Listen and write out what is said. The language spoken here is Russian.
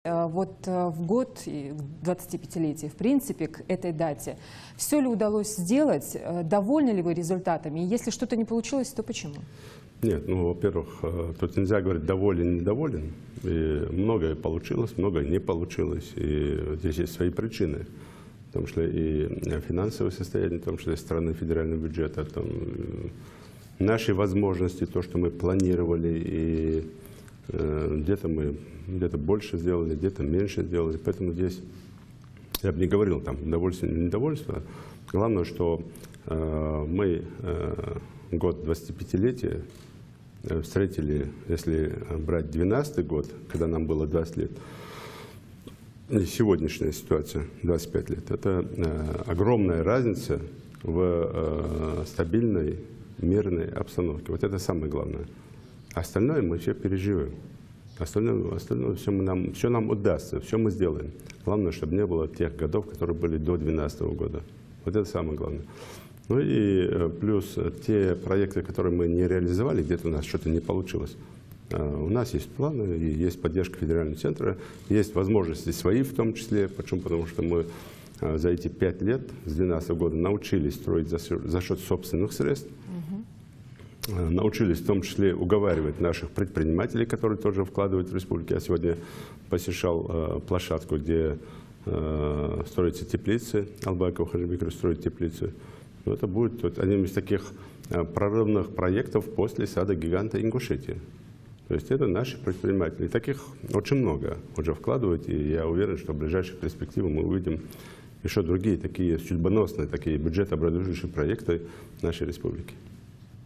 вот в год, 25-летие, в принципе, к этой дате, все ли удалось сделать? Довольны ли вы результатами? И если что-то не получилось, то почему? Нет, ну, во-первых, тут нельзя говорить доволен, недоволен. И многое получилось, многое не получилось. И здесь есть свои причины. В том числе и финансовое состояние, в том числе страны федерального бюджета, там, наши возможности, то, что мы планировали, и где-то больше сделали, где-то меньше сделали. Поэтому здесь я бы не говорил там довольство или недовольство. Главное, что мы год 25-летия встретили, если брать 12-й год, когда нам было 20 лет, и сегодняшняя ситуация, 25 лет, это огромная разница в стабильной, мирной обстановке. Вот это самое главное. Остальное мы все переживем. Остальное все нам удастся, все мы сделаем. Главное, чтобы не было тех годов, которые были до 2012 года. Вот это самое главное. Ну и плюс те проекты, которые мы не реализовали, где-то у нас что-то не получилось. У нас есть планы, и есть поддержка федерального центра, есть возможности свои в том числе. Почему? Потому что мы за эти 5 лет, с 2012 года, научились строить за счет собственных средств. Научились в том числе уговаривать наших предпринимателей, которые тоже вкладывают в республику. Я сегодня посещал площадку, где строятся теплицы. Албаков Хаджибеков строит теплицы. Но это будет одним из таких прорывных проектов после сада гиганта Ингушетии. То есть это наши предприниматели. Таких очень много уже вкладывают, и я уверен, что в ближайших перспективах мы увидим еще другие такие судьбоносные, такие бюджетообразующие проекты нашей республики.